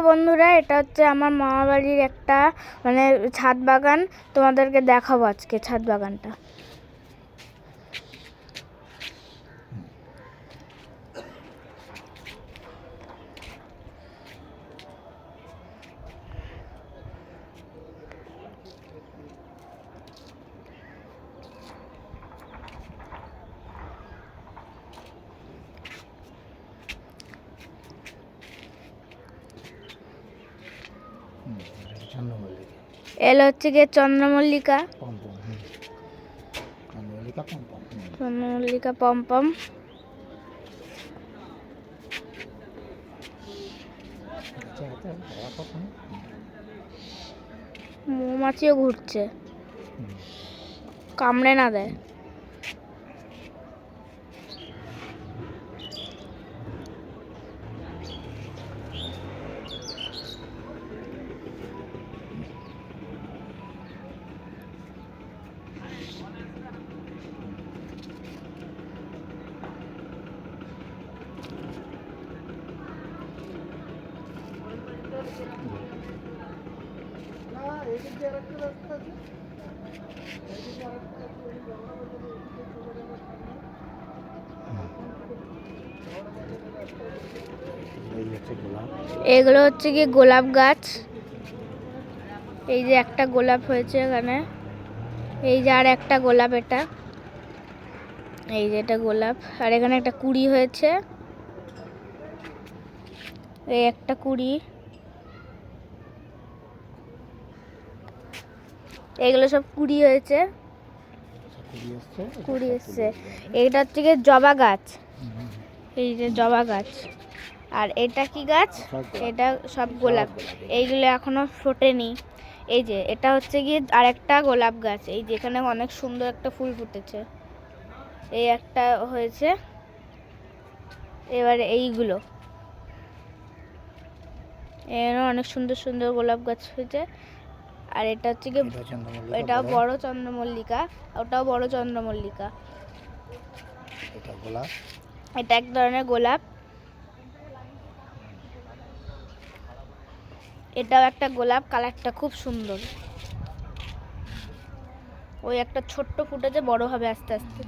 বন্ধুরা, এটা হচ্ছে আমার মামা বাড়ির একটা ছাদ বাগান। তোমাদেরকে দেখাবো আজকে ছাদ বাগানটা। এলো হচ্ছে গিয়ে চন্দ্রমল্লিকা, চন্দ্রমল্লিকা পম্পম। মৌমাছিও ঘুরছে, কামড়ে না দেয়। এগুলো হচ্ছে কি গোলাপ গাছ। এই যে একটা গোলাপ হয়েছে এখানে, এই যে আর একটা গোলাপ, এটা এই যে এটা গোলাপ, আর এখানে একটা কুড়ি হয়েছে, এই একটা কুড়ি। এগুলো সব কুড়ি হয়েছে, কুড়ি এসছে। এইটা হচ্ছে কি জবা গাছ, এই যে জবা গাছ। আর এটা কি গাছ? এটা সব গোলাপ, এইগুলো এখনো ফোটেনি। এই যে এটা হচ্ছে গিয়ে আর একটা গোলাপ গাছ, এই যেখানে অনেক সুন্দর একটা ফুল ফুটেছে, এই একটা হয়েছে। এবারে এইগুলো এর অনেক সুন্দর সুন্দর গোলাপ গাছ হয়েছে। আর এটা হচ্ছে গিয়ে এটাও বড় চন্দ্রমল্লিকা, ওটাও বড় চন্দ্রমল্লিকা। এটা এক ধরনের গোলাপ, এটাও একটা গোলাপ, কালারটা খুব সুন্দর। ওই একটা ছোট্ট ফুটেছে, বড় হবে আস্তে আস্তে।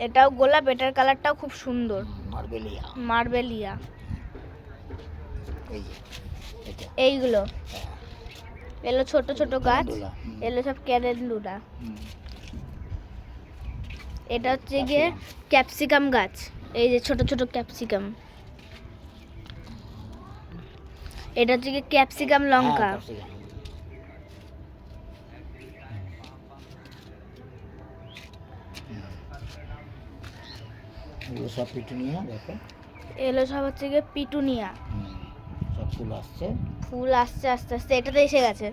এটাও গোলাপ, এটার কালারটাও খুব সুন্দর, মার্বেলিয়া। এইগুলো এলো ছোট ছোট গাছ, এলো সব ক্যালেন্ডুলা। এটা হচ্ছে গিয়ে ক্যাপসিকাম গাছ, এই যে ছোট ছোট ক্যাপসিকাম। এটা হচ্ছে গিয়ে ক্যাপসিকাম লঙ্কা। সব পিটুনিয়া দেখো, এলো সব হচ্ছে গিয়ে পিটুনিয়া। সব ফুল আসছে, ফুল আসছে আস্তে আস্তে, এটাতে এসে গেছে।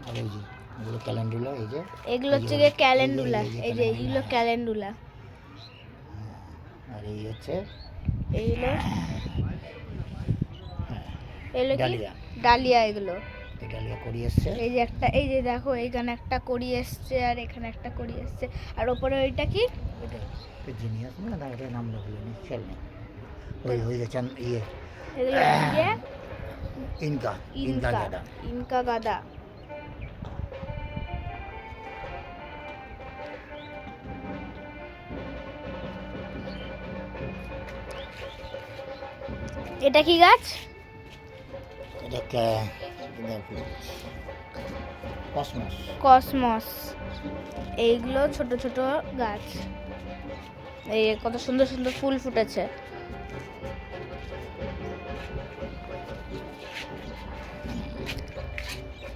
আর এই যে এগুলো ক্যালেন্ডুলা, এই যে এগুলো হচ্ছে গিয়ে ক্যালেন্ডুলা, এই যে এইগুলো ক্যালেন্ডুলা। আর এই হচ্ছে এইগুলো এগুলো কি ডালিয়া, এগুলো ডালিয়া কড়ি এসছে। এই যে একটা, এই যে দেখো এইখানে একটা কড়ি এসছে, আর এখানে একটা কড়ি এসছে। আর উপরে ওইটা কি? এটা জিনিয়াস না, এটা নাম লাগলো না, খেয়াল নেই। ওই ওই যে ইয়ে এগুলো কি? ইনকা, ইনকা গাদা, ইনকা গাদা। এটা কি গাছ? এটা কসমস, কসমস। এইগুলো ছোট ছোট গাছ, এই কত সুন্দর সুন্দর ফুল ফুটেছে।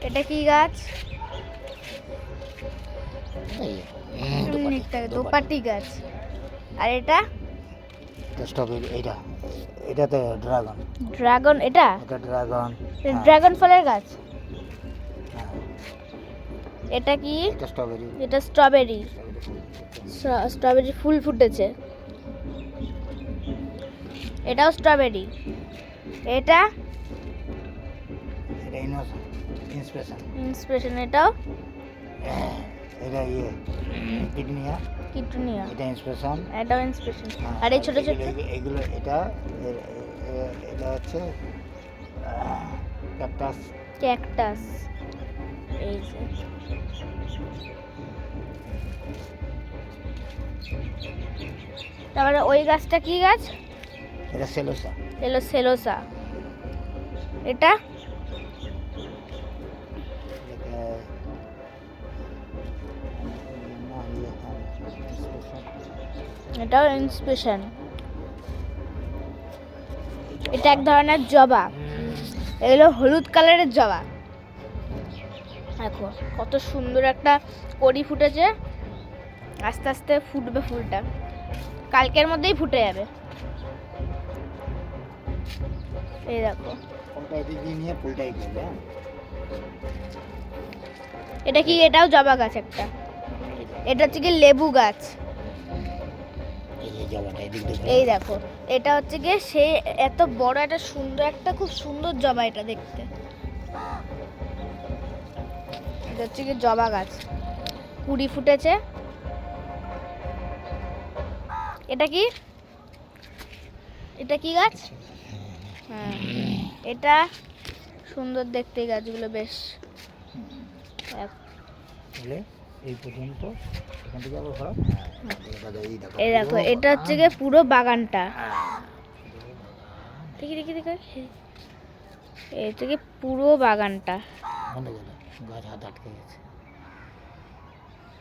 এটা কি গাছ? দোপাটি গাছ। আর এটা স্ট্রবেরি, এটাতে ড্রাগন, ড্রাগন। এটা ড্রাগন, ড্রাগন ফলের গাছ। এটা কি? স্ট্রবেরি, এটা স্ট্রবেরি, স্ট্রবেরি ফুল ফুটেছে। এটাও স্ট্রবেরি। এটা ইন্সপিরেশন। এটাও এটা কিডনিয়া, কিডনিয়া। এটা ইন্সপিরেশন, এটাও ইন্সপিরেশন। আর এই ছোট ছোট এগুলো এটা এটা হচ্ছে ক্যাকটাস। ক্যাকটাস। এই যে তারপরে ওই গাছটা কি গাছ? এটা সেলোসা। এলো সেলোসা। এটা এটাও ইন্সপিরেশন। এটা এক ধরনের জবা, এগুলো হলুদ কালারের জবা। দেখো কত সুন্দর একটা কড়ি ফুটেছে, আস্তে আস্তে ফুটবে ফুলটা, কালকের মধ্যেই ফুটে যাবে। এই দেখো কোনটা এদিক দিয়ে নিয়ে ফুলটাই করবে। এটা কি? এটাও জবা গাছ একটা। এটা হচ্ছে কি লেবু গাছ। এই যে জবাটা এদিক দিয়ে। এই দেখো এটা হচ্ছে গিয়ে সে এত বড় একটা সুন্দর একটা খুব সুন্দর জবা এটা দেখতে। এটা হচ্ছে কি জবা গাছ, কুড়ি ফুটেছে। এটা কি? এটা কি গাছ? হ্যাঁ এটা সুন্দর দেখতে গাছগুলো বেশ। তাহলে এই পর্যন্ত এখান থেকে আবার ঘোরা। এই দেখো এটা হচ্ছে গিয়ে পুরো বাগানটা। দেখি দেখি দেখি এই হচ্ছে গিয়ে পুরো বাগানটা। গাছ হাত আটকে গেছে।